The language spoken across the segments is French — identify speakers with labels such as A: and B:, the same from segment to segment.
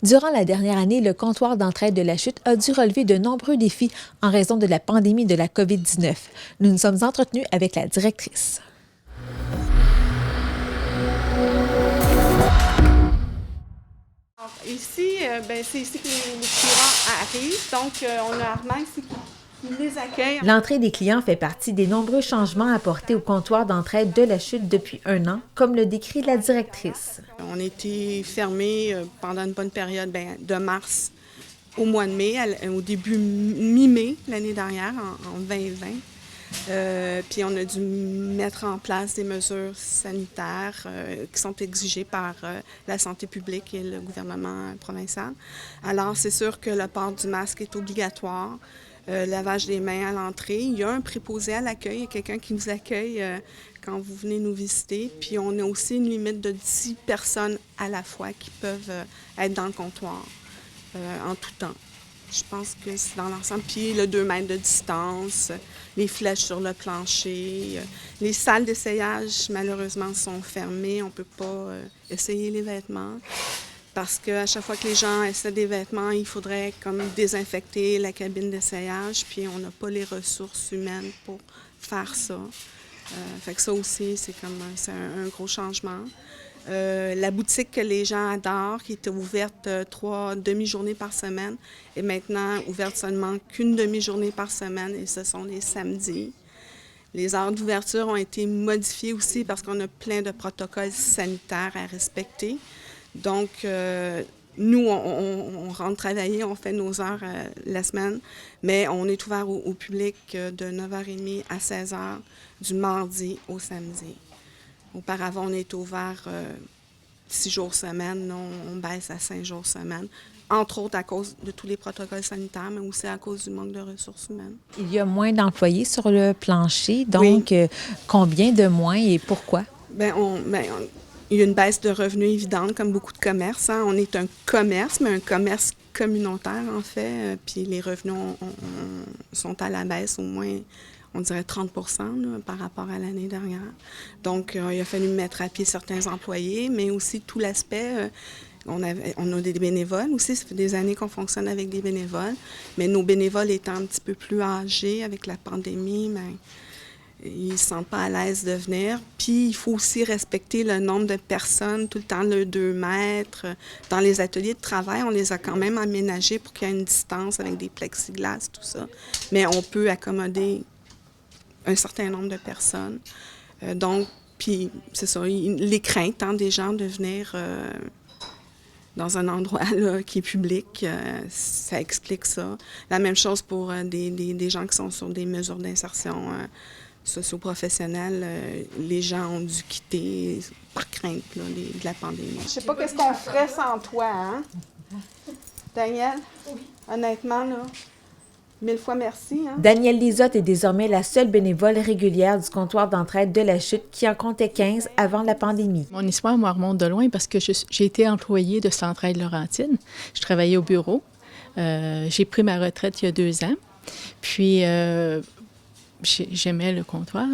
A: Durant la dernière année, le comptoir d'entraide de la Chute a dû relever de nombreux défis en raison de la pandémie de la COVID-19. Nous nous sommes entretenus avec la directrice.
B: Ici, c'est ici que les clients arrivent. Donc, on a Armand ici qui les accueille.
A: L'entrée des clients fait partie des nombreux changements apportés au comptoir d'entraide de la Chute depuis 1 an, comme le décrit la directrice.
B: On a été fermés pendant une bonne période, de mars au mois de mai, au début mi-mai l'année dernière, en 2020. Puis on a dû mettre en place des mesures sanitaires qui sont exigées par la santé publique et le gouvernement provincial. Alors, c'est sûr que le port du masque est obligatoire. Lavage des mains à l'entrée. Il y a un préposé à l'accueil, il y a quelqu'un qui vous accueille quand vous venez nous visiter. Puis on a aussi une limite de 10 personnes à la fois qui peuvent être dans le comptoir en tout temps. Je pense que c'est dans l'ensemble. Puis le 2 mètres de distance, les flèches sur le plancher. Les salles d'essayage, malheureusement, sont fermées. On ne peut pas essayer les vêtements. Parce qu'à chaque fois que les gens essaient des vêtements, il faudrait comme désinfecter la cabine d'essayage, puis on n'a pas les ressources humaines pour faire ça. Fait que ça aussi, c'est un gros changement. La boutique que les gens adorent, qui était ouverte 3 demi-journées par semaine, est maintenant ouverte seulement qu'une demi-journée par semaine, et ce sont les samedis. Les heures d'ouverture ont été modifiées aussi parce qu'on a plein de protocoles sanitaires à respecter. Donc, nous, on rentre travailler, on fait nos heures la semaine, mais on est ouvert au public de 9h30 à 16h du mardi au samedi. Auparavant, on était ouvert 6 jours semaine, on baisse à 5 jours semaine, entre autres à cause de tous les protocoles sanitaires, mais aussi à cause du manque de ressources humaines.
A: Il y a moins d'employés sur le plancher, donc oui. Combien de moins et pourquoi?
B: Il y a une baisse de revenus évidente, comme beaucoup de commerces. Hein. On est un commerce, mais un commerce communautaire, en fait. Puis les revenus sont à la baisse, au moins, on dirait 30 là, par rapport à l'année dernière. Donc, il a fallu mettre à pied certains employés, mais aussi tout l'aspect... On a des bénévoles aussi. Ça fait des années qu'on fonctionne avec des bénévoles. Mais nos bénévoles étant un petit peu plus âgés avec la pandémie, ils ne se sentent pas à l'aise de venir. Puis, il faut aussi respecter le nombre de personnes, tout le temps le 2 mètres. Dans les ateliers de travail, on les a quand même aménagés pour qu'il y ait une distance avec des plexiglas, tout ça. Mais on peut accommoder un certain nombre de personnes. Donc, puis, c'est ça, les craintes des gens de venir dans un endroit là, qui est public, ça explique ça. La même chose pour des gens qui sont sur des mesures d'insertion socio-professionnelle, les gens ont dû quitter par crainte là, de la pandémie. Je sais pas qu'est-ce qu'on ferait sans toi, hein? Daniel? Oui. Honnêtement, là, 1000 fois merci. Hein?
A: Danielle Lisotte est désormais la seule bénévole régulière du comptoir d'entraide de la Chute qui en comptait 15 avant la pandémie.
C: Mon histoire me remonte de loin parce que j'ai été employée de Centraide Laurentide. Je travaillais au bureau. J'ai pris ma retraite il y a 2 ans. Puis... j'aimais le comptoir,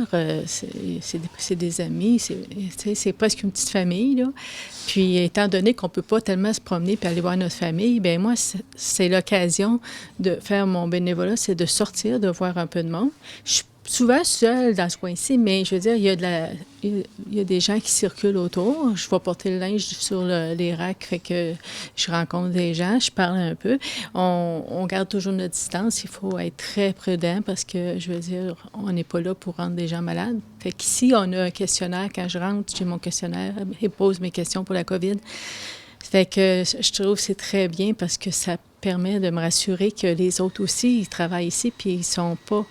C: c'est des amis, c'est presque une petite famille, là. Puis, étant donné qu'on ne peut pas tellement se promener et aller voir notre famille, bien moi, c'est l'occasion de faire mon bénévolat, c'est de sortir, de voir un peu de monde. Je suis souvent seule dans ce coin-ci, mais je veux dire, il y a des gens qui circulent autour. Je vais porter le linge sur les racks, fait que je rencontre des gens, je parle un peu. On garde toujours notre distance. Il faut être très prudent parce que, je veux dire, on n'est pas là pour rendre des gens malades. Fait qu'ici, on a un questionnaire. Quand je rentre, j'ai mon questionnaire et pose mes questions pour la COVID. Fait que je trouve que c'est très bien parce que ça permet de me rassurer que les autres aussi, ils travaillent ici puis ils sont pas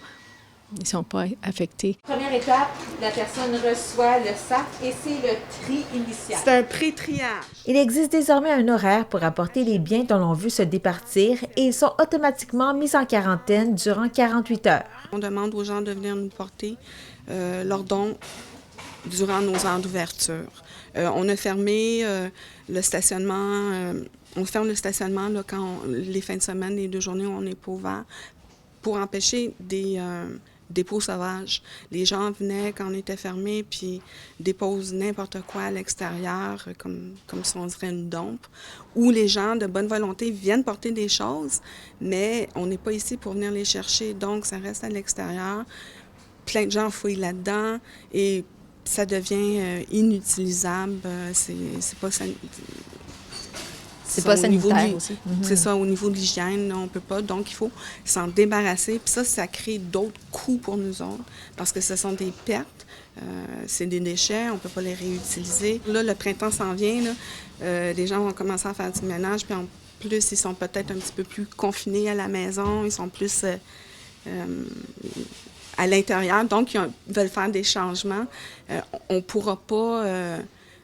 C: affectés.
A: Première étape, la personne reçoit le sac et c'est le tri initial.
B: C'est un pré-triage.
A: Il existe désormais un horaire pour apporter les biens dont l'on veut se départir et ils sont automatiquement mis en quarantaine durant 48 heures.
B: On demande aux gens de venir nous porter leurs dons durant nos heures d'ouverture. On a fermé le stationnement. On ferme le stationnement là, les fins de semaine, les 2 journées où on n'est pas ouvert, pour empêcher des dépôt sauvage. Les gens venaient quand on était fermé, puis déposent n'importe quoi à l'extérieur, comme si on dirait une dompe. Ou les gens de bonne volonté viennent porter des choses, mais on n'est pas ici pour venir les chercher, donc ça reste à l'extérieur. Plein de gens fouillent là-dedans et ça devient inutilisable. C'est pas
A: C'est pas sanitaire aussi.
B: C'est ça, au niveau de l'hygiène, on ne peut pas. Donc, il faut s'en débarrasser. Puis ça crée d'autres coûts pour nous autres parce que ce sont des pertes. C'est des déchets, on ne peut pas les réutiliser. Là, le printemps s'en vient. Là. Les gens vont commencer à faire du ménage. Puis en plus, ils sont peut-être un petit peu plus confinés à la maison. Ils sont plus à l'intérieur. Donc, ils veulent faire des changements. On ne pourra pas...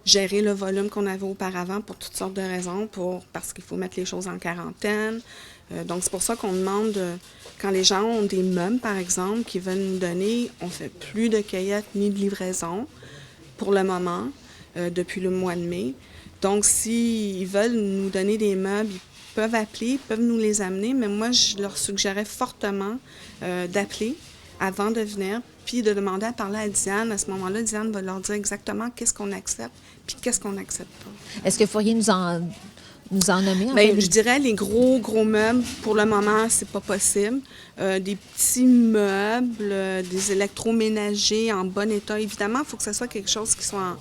B: gérer le volume qu'on avait auparavant pour toutes sortes de raisons, parce qu'il faut mettre les choses en quarantaine. Donc, c'est pour ça qu'on demande, quand les gens ont des meubles, par exemple, qu'ils veulent nous donner, on ne fait plus de cueillette ni de livraison pour le moment, depuis le mois de mai. Donc, s'ils veulent nous donner des meubles, ils peuvent appeler, ils peuvent nous les amener, mais moi, je leur suggérais fortement d'appeler avant de venir, puis de demander à parler à Diane. À ce moment-là, Diane va leur dire exactement qu'est-ce qu'on accepte, puis qu'est-ce qu'on n'accepte pas.
A: Est-ce que vous pourriez nous en nommer?
B: Bien, je dirais les gros meubles, pour le moment, c'est pas possible. Des petits meubles, des électroménagers en bon état. Évidemment, il faut que ce soit quelque chose qui soit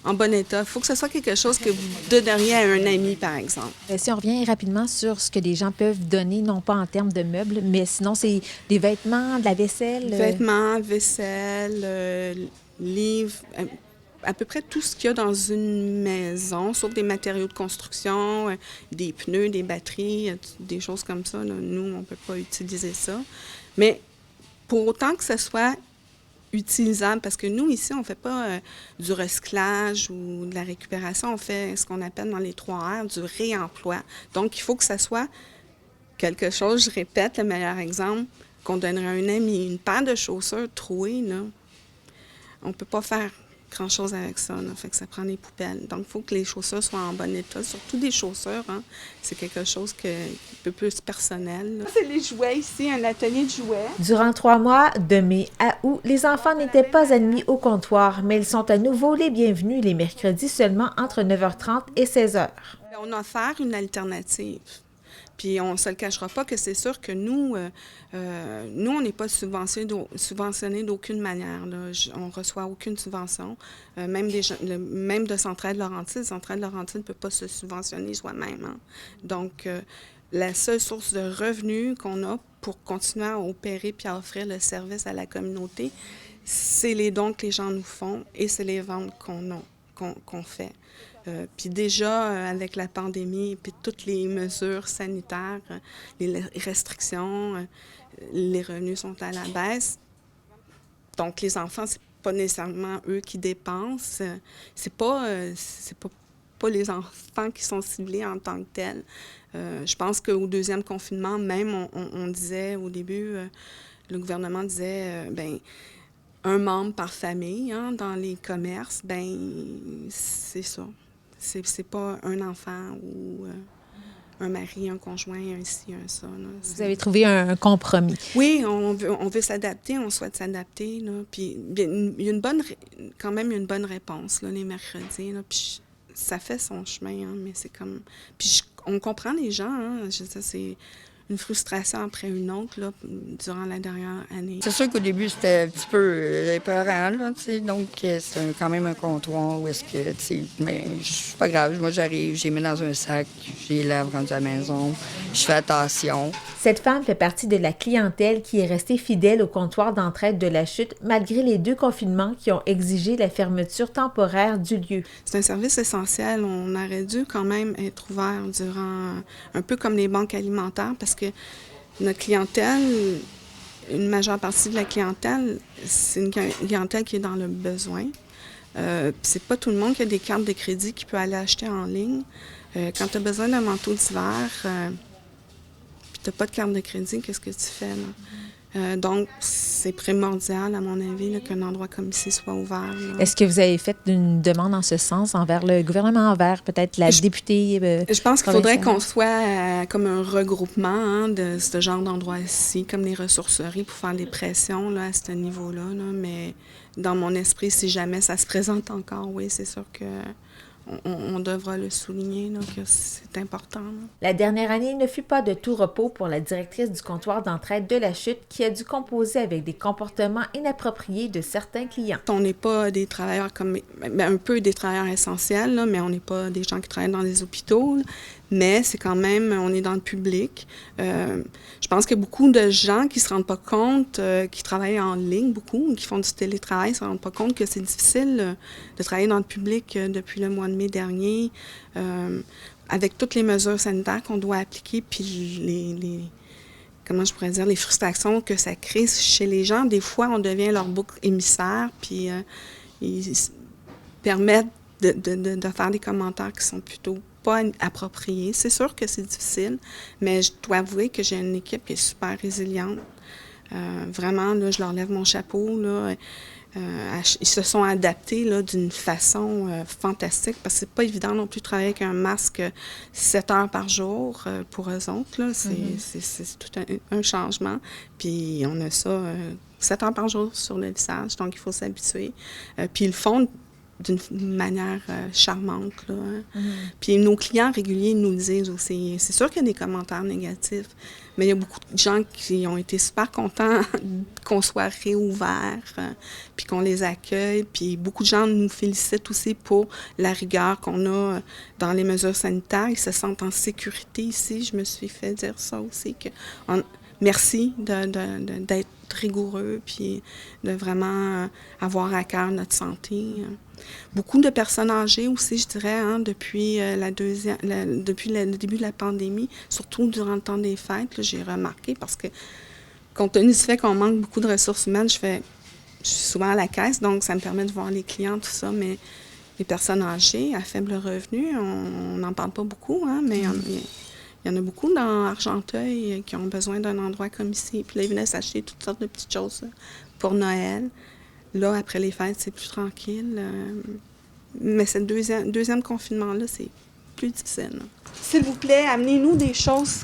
B: en bon état. Il faut que ce soit quelque chose que vous donneriez à un ami, par exemple.
A: Si on revient rapidement sur ce que les gens peuvent donner, non pas en termes de meubles, mais sinon, c'est des vêtements, de la vaisselle?
B: Vêtements, vaisselle, livres, à peu près tout ce qu'il y a dans une maison, sauf des matériaux de construction, des pneus, des batteries, des choses comme ça. Là. Nous, on ne peut pas utiliser ça. Mais pour autant que ce soit utilisable, parce que nous, ici, on ne fait pas du recyclage ou de la récupération, on fait ce qu'on appelle dans les 3 R, du réemploi. Donc, il faut que ça soit quelque chose, je répète, le meilleur exemple, qu'on donnerait à un ami. Une paire de chaussures trouées, là, on ne peut pas faire grand-chose avec ça, là, fait que ça prend des poubelles. Donc, il faut que les chaussures soient en bon état, surtout des chaussures, hein. C'est quelque chose qui est un peu plus personnel. Là. C'est les jouets ici, un atelier de jouets.
A: Durant 3 mois, de mai à août, les enfants n'étaient pas admis au comptoir, mais ils sont à nouveau les bienvenus les mercredis seulement entre 9h30 et 16h.
B: On a offert une alternative. Puis on ne se le cachera pas que c'est sûr que nous, on n'est pas subventionnés d'aucune manière. Là. On ne reçoit aucune subvention. Même de Centraide-Laurentide. Centraide-Laurentide ne peut pas se subventionner soi-même. Hein. Donc, la seule source de revenus qu'on a pour continuer à opérer puis à offrir le service à la communauté, c'est les dons que les gens nous font et c'est les ventes qu'on fait. Puis déjà, avec la pandémie, puis toutes les mesures sanitaires, les restrictions, les revenus sont à la baisse. Donc, les enfants, c'est pas nécessairement eux qui dépensent. C'est pas les enfants qui sont ciblés en tant que tels. Je pense qu'au deuxième confinement, même, on disait au début, le gouvernement disait, un membre par famille, hein, dans les commerces, c'est ça. C'est pas un enfant ou un mari, un conjoint, un ci, un ça. Là.
A: Vous avez trouvé un compromis.
B: Oui, on veut s'adapter, on souhaite s'adapter. Là. Puis il y a quand même une bonne réponse là, les mercredis. Là. Puis ça fait son chemin, hein, mais c'est comme... Puis on comprend les gens, hein, je veux dire, c'est une frustration après une autre là, durant la dernière année.
D: C'est sûr qu'au début, c'était un petit peu épeurant, là, tu sais, donc c'est quand même un comptoir où est-ce que, tu sais, mais c'est pas grave, moi j'arrive, j'ai mis dans un sac, j'ai lave rendu à la maison, je fais attention.
A: Cette femme fait partie de la clientèle qui est restée fidèle au comptoir d'entraide de la Chute malgré les 2 confinements qui ont exigé la fermeture temporaire du lieu.
B: C'est un service essentiel. On aurait dû quand même être ouvert durant, un peu comme les banques alimentaires, parce que notre clientèle, une majeure partie de la clientèle, c'est une clientèle qui est dans le besoin. C'est pas tout le monde qui a des cartes de crédit qui peut aller acheter en ligne. Quand tu as besoin d'un manteau d'hiver, puis tu n'as pas de carte de crédit, qu'est-ce que tu fais? Là? Donc, c'est primordial, à mon avis, là, qu'un endroit comme ici soit ouvert. Là.
A: Est-ce que vous avez fait une demande en ce sens envers le gouvernement, envers peut-être la députée
B: Je pense qu'il faudrait
A: provinciale?
B: qu'on soit comme un regroupement hein, de ce genre d'endroits ici, comme les ressourceries, pour faire des pressions là, à ce niveau-là. Là. Mais dans mon esprit, si jamais ça se présente encore, oui, c'est sûr que on devra le souligner, là, que c'est important. Là.
A: La dernière année ne fut pas de tout repos pour la directrice du comptoir d'entraide de la Chute qui a dû composer avec des comportements inappropriés de certains clients.
B: On n'est pas des travailleurs comme un peu des travailleurs essentiels, là, mais on n'est pas des gens qui travaillent dans les hôpitaux. Là. Mais c'est quand même, on est dans le public. Je pense qu'il y a beaucoup de gens qui ne se rendent pas compte, qui travaillent en ligne beaucoup, qui font du télétravail, ne se rendent pas compte que c'est difficile de travailler dans le public depuis le mois de mai dernier, avec toutes les mesures sanitaires qu'on doit appliquer, puis comment je pourrais dire, les frustrations que ça crée chez les gens. Des fois, on devient leur bouc émissaire, puis ils permettent de faire des commentaires qui sont plutôt pas appropriés. C'est sûr que c'est difficile, mais je dois avouer que j'ai une équipe qui est super résiliente. Vraiment, là, je leur lève mon chapeau. Là. Ils se sont adaptés là, d'une façon fantastique, parce que c'est pas évident non plus de travailler avec un masque 7 heures par jour pour eux autres. Là. C'est tout un changement. Puis on a ça 7 heures par jour sur le visage, donc il faut s'habituer. Puis ils le font d'une manière charmante. Là, hein. Puis nos clients réguliers nous le disent aussi. C'est sûr qu'il y a des commentaires négatifs, mais il y a beaucoup de gens qui ont été super contents qu'on soit réouvert, puis qu'on les accueille. Puis beaucoup de gens nous félicitent aussi pour la rigueur qu'on a dans les mesures sanitaires. Ils se sentent en sécurité ici. Je me suis fait dire ça aussi. Merci d'être rigoureux, puis de vraiment avoir à cœur notre santé. Beaucoup de personnes âgées aussi, je dirais, hein, depuis le début de la pandémie, surtout durant le temps des fêtes, là, j'ai remarqué, parce que compte tenu du fait qu'on manque beaucoup de ressources humaines, je suis souvent à la caisse, donc ça me permet de voir les clients, tout ça, mais les personnes âgées à faible revenu, on n'en parle pas beaucoup, hein, mais il y en a beaucoup dans Argenteuil qui ont besoin d'un endroit comme ici. Puis là, ils venaient s'acheter toutes sortes de petites choses pour Noël. Là, après les fêtes, c'est plus tranquille. Mais ce deuxième confinement-là, c'est plus difficile. S'il vous plaît, amenez-nous des choses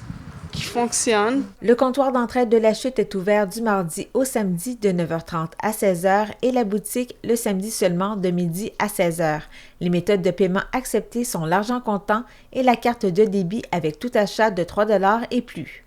B: qui fonctionnent.
A: Le comptoir d'entraide de la Chute est ouvert du mardi au samedi de 9h30 à 16h et la boutique le samedi seulement de midi à 16h. Les méthodes de paiement acceptées sont l'argent comptant et la carte de débit avec tout achat de 3 $ et plus.